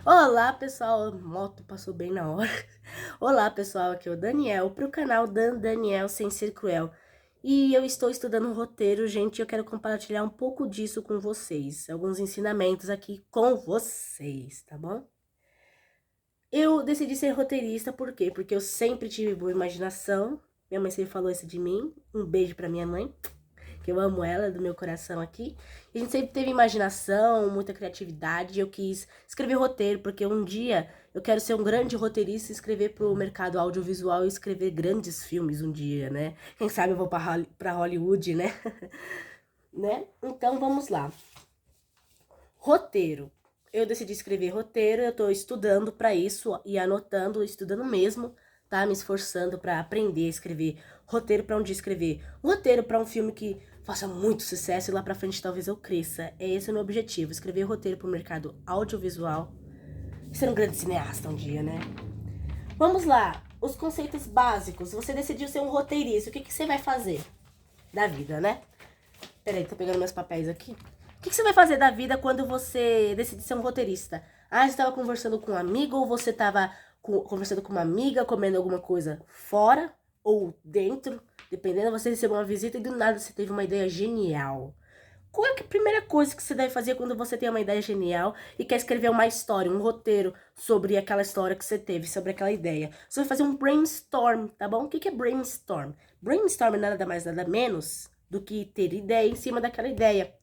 Olá, pessoal. A moto passou bem na hora. Olá, pessoal. Aqui é o Daniel para o canal Daniel Sem Ser Cruel. E eu estou estudando roteiro, gente. Eu quero compartilhar um pouco disso com vocês. Alguns ensinamentos aqui com vocês, tá bom? Eu decidi ser roteirista, por quê? Porque eu sempre tive boa imaginação. Minha mãe sempre falou isso de mim. Um beijo para minha mãe, que eu amo ela do meu coração aqui. E a gente sempre teve imaginação, muita criatividade. Eu quis escrever roteiro, porque um dia eu quero ser um grande roteirista e escrever pro mercado audiovisual e escrever grandes filmes um dia, né? Quem sabe eu vou pra Hollywood, né? Né? Então vamos lá. Roteiro. Eu decidi escrever roteiro, eu tô estudando para isso e anotando, estudando mesmo, tá? Me esforçando para aprender a escrever roteiro para um dia escrever roteiro para um filme que faça muito sucesso e lá para frente talvez eu cresça. É esse o meu objetivo, escrever roteiro para o mercado audiovisual e ser um grande cineasta um dia, né? Vamos lá, os conceitos básicos. Você decidiu ser um roteirista, o que que você vai fazer da vida, né? Peraí, tô pegando meus papéis aqui. O que você vai fazer da vida quando você decide ser um roteirista? Ah, você estava conversando com um amigo ou você estava conversando com uma amiga, comendo alguma coisa fora ou dentro, dependendo, você recebeu uma visita e do nada você teve uma ideia genial. Qual é a primeira coisa que você deve fazer quando você tem uma ideia genial e quer escrever uma história, um roteiro sobre aquela história que você teve, sobre aquela ideia? Você vai fazer um brainstorm, tá bom? O que é brainstorm? Brainstorm é nada mais, nada menos do que ter ideia em cima daquela ideia.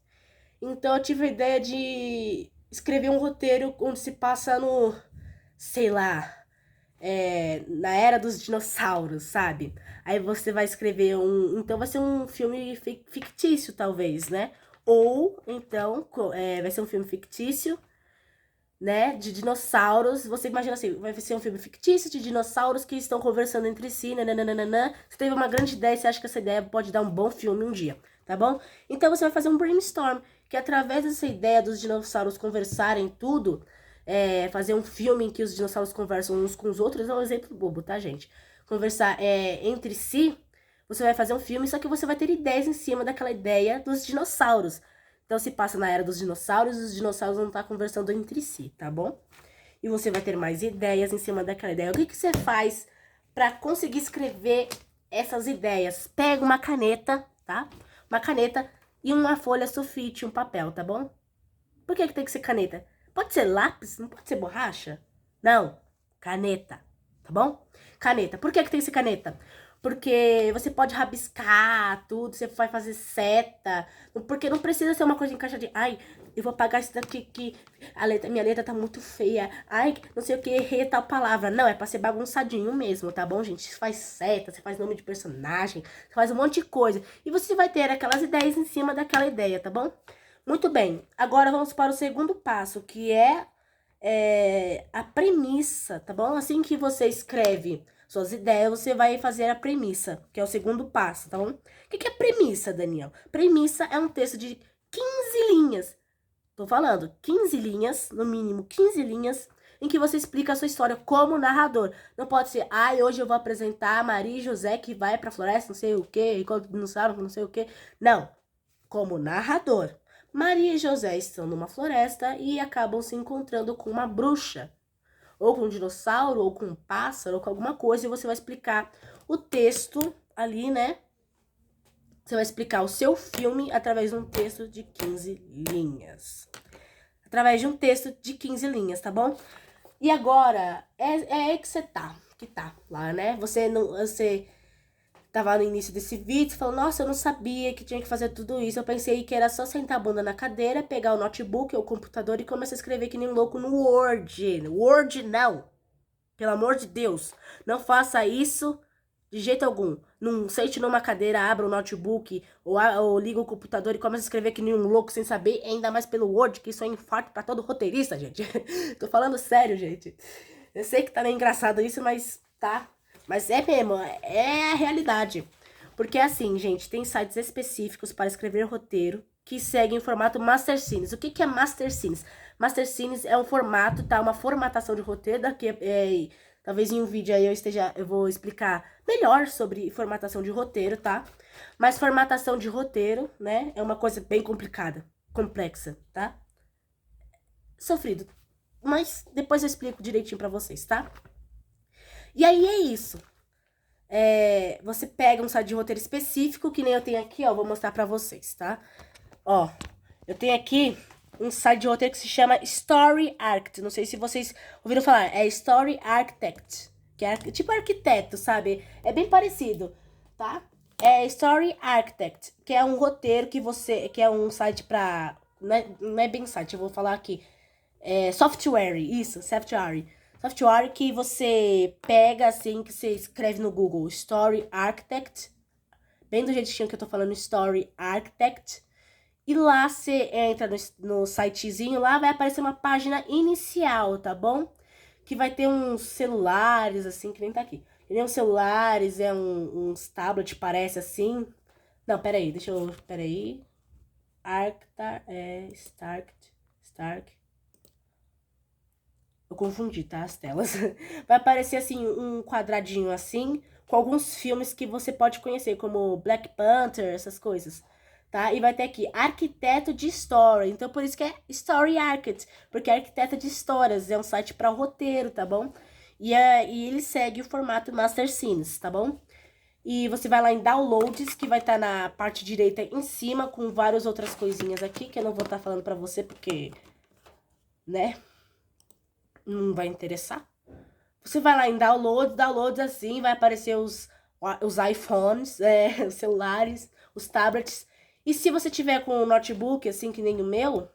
Então eu tive a ideia de escrever um roteiro onde se passa no, sei lá, na era dos dinossauros, sabe? Aí você vai escrever um. Então vai ser um filme fictício, talvez, né? Ou então vai ser um filme fictício, né? De dinossauros. Você imagina assim, vai ser um filme fictício de dinossauros que estão conversando entre si, nananana. Você teve uma grande ideia e você acha que essa ideia pode dar um bom filme um dia, tá bom? Então você vai fazer um brainstorm, que através dessa ideia dos dinossauros conversarem tudo, fazer um filme em que os dinossauros conversam uns com os outros, é um exemplo bobo, tá, gente? Conversar entre si, você vai fazer um filme, só que você vai ter ideias em cima daquela ideia dos dinossauros. Então se passa na era dos dinossauros e os dinossauros vão estar conversando entre si, tá bom? E você vai ter mais ideias em cima daquela ideia. O que você faz para conseguir escrever essas ideias? Pega uma caneta, tá? Uma caneta e uma folha sulfite, um papel, tá bom? Por que tem que ser caneta? Pode ser lápis, não pode ser borracha? Não, caneta, tá bom? Caneta. Por que tem que ser caneta? Porque você pode rabiscar tudo, você vai fazer seta. Porque não precisa ser uma coisa encaixadinha. Ai, eu vou apagar isso daqui que minha letra tá muito feia. Ai, não sei o que, errei tal palavra. Não, é pra ser bagunçadinho mesmo, tá bom, gente? Você faz seta, você faz nome de personagem, você faz um monte de coisa. E você vai ter aquelas ideias em cima daquela ideia, tá bom? Muito bem, agora vamos para o segundo passo, que é a premissa, tá bom? Assim que você escreve suas ideias, você vai fazer a premissa, que é o segundo passo, tá bom? O que é premissa, Daniel? Premissa é um texto de 15 linhas. Tô falando, 15 linhas, no mínimo 15 linhas, em que você explica a sua história como narrador. Não pode ser, hoje eu vou apresentar a Maria e José que vai pra floresta, não sei o quê, enquanto não sabe, não sei o quê. Não, como narrador. Maria e José estão numa floresta e acabam se encontrando com uma bruxa, ou com um dinossauro, ou com um pássaro, ou com alguma coisa, e você vai explicar o texto ali, né? Você vai explicar o seu filme através de um texto de 15 linhas. Através de um texto de 15 linhas, tá bom? E agora, é aí que você tá lá, né? Você tava no início desse vídeo, falou, nossa, eu não sabia que tinha que fazer tudo isso. Eu pensei que era só sentar a bunda na cadeira, pegar o notebook ou o computador e começar a escrever que nem um louco no Word. Word não. Pelo amor de Deus. Não faça isso de jeito algum. Não sente numa cadeira, abra o notebook ou liga o computador e comece a escrever que nem um louco sem saber, ainda mais pelo Word, que isso é infarto pra todo roteirista, gente. Tô falando sério, gente. Eu sei que tá meio engraçado isso, mas tá. Mas é mesmo, é a realidade. Porque assim, gente, tem sites específicos para escrever roteiro que seguem o formato Master Scenes. O que é Master Scenes? Master Scenes é um formato, tá? Uma formatação de roteiro daqui talvez em um vídeo aí eu vou explicar melhor sobre formatação de roteiro, tá? Mas formatação de roteiro, né, é uma coisa bem complicada, complexa, tá? Sofrido. mas depois eu explico direitinho pra vocês, tá? E aí é isso. Você pega um site de roteiro específico, que nem eu tenho aqui, ó, vou mostrar pra vocês, tá? Ó, eu tenho aqui um site de roteiro que se chama Story Architect. Não sei se vocês ouviram falar, é Story Architect, que é tipo arquiteto, sabe? É bem parecido, tá? É Story Architect, que é um roteiro que é um site pra... Não é bem site, eu vou falar aqui. Software, isso, software. Software que você pega assim, que você escreve no Google, Story Architect, bem do jeitinho que eu tô falando, Story Architect. E lá você entra no sitezinho, lá vai aparecer uma página inicial, tá bom? Que vai ter uns celulares, assim, que nem tá aqui. Que nem uns celulares, uns tablets, parece assim. Não, peraí, peraí. Stark. Eu confundi, tá? As telas. Vai aparecer, assim, um quadradinho assim, com alguns filmes que você pode conhecer, como Black Panther, essas coisas, tá? E vai ter aqui, arquiteto de história. Então, por isso que é Story Architect, porque é arquiteto de histórias. É um site para roteiro, tá bom? E ele segue o formato Master Scenes, tá bom? E você vai lá em Downloads, que vai estar na parte direita em cima, com várias outras coisinhas aqui, que eu não vou estar falando pra você, porque, né, não vai interessar. Você vai lá em downloads assim, vai aparecer os iPhones, os celulares, os tablets. E se você tiver com um notebook, assim, que nem o meu,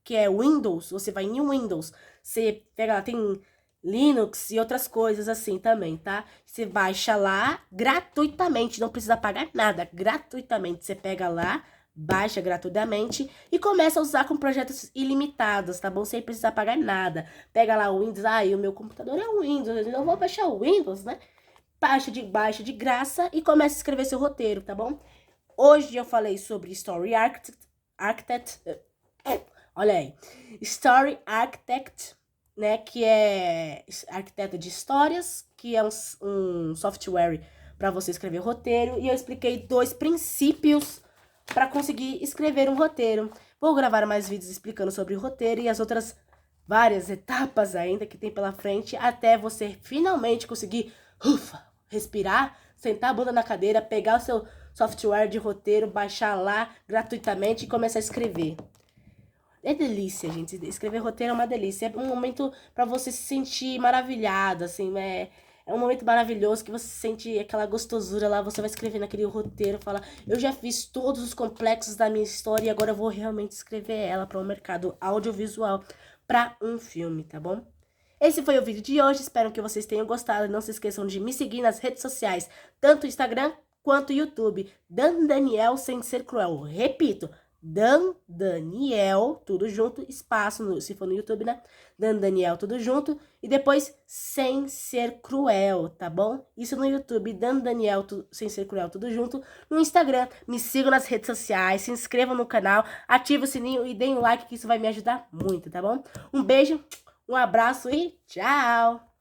que é Windows, você vai em Windows, você pega lá, tem Linux e outras coisas assim também, tá? Você baixa lá gratuitamente, não precisa pagar nada, gratuitamente. Você pega lá, baixa gratuitamente e começa a usar com projetos ilimitados, tá bom? Sem precisar pagar nada. Pega lá o Windows, o meu computador é o Windows, eu vou baixar o Windows, né? Baixa de graça e começa a escrever seu roteiro, tá bom? Hoje eu falei sobre Story Architect, olha aí, Story Architect, né, que é arquiteto de histórias, que é um software para você escrever roteiro, e eu expliquei 2 princípios para conseguir escrever um roteiro. Vou gravar mais vídeos explicando sobre o roteiro e as outras várias etapas ainda que tem pela frente, até você finalmente conseguir, respirar, sentar a bunda na cadeira, pegar o seu software de roteiro, baixar lá gratuitamente e começar a escrever. É delícia, gente. Escrever roteiro é uma delícia. É um momento para você se sentir maravilhado, assim, é um momento maravilhoso que você sente aquela gostosura lá, você vai escrevendo aquele roteiro, fala, eu já fiz todos os complexos da minha história e agora eu vou realmente escrever ela para o mercado audiovisual, para um filme, tá bom? Esse foi o vídeo de hoje, espero que vocês tenham gostado. Não se esqueçam de me seguir nas redes sociais, tanto Instagram quanto YouTube. Dan Daniel Sem Ser Cruel. Repito, Dan Daniel, tudo junto, espaço, se for no YouTube, né? Dan Daniel, tudo junto. E depois, Sem Ser Cruel, tá bom? Isso no YouTube, Dan Daniel, Sem Ser Cruel, tudo junto. No Instagram, me sigam nas redes sociais, se inscrevam no canal, ativem o sininho e deem um like, que isso vai me ajudar muito, tá bom? Um beijo, um abraço e tchau!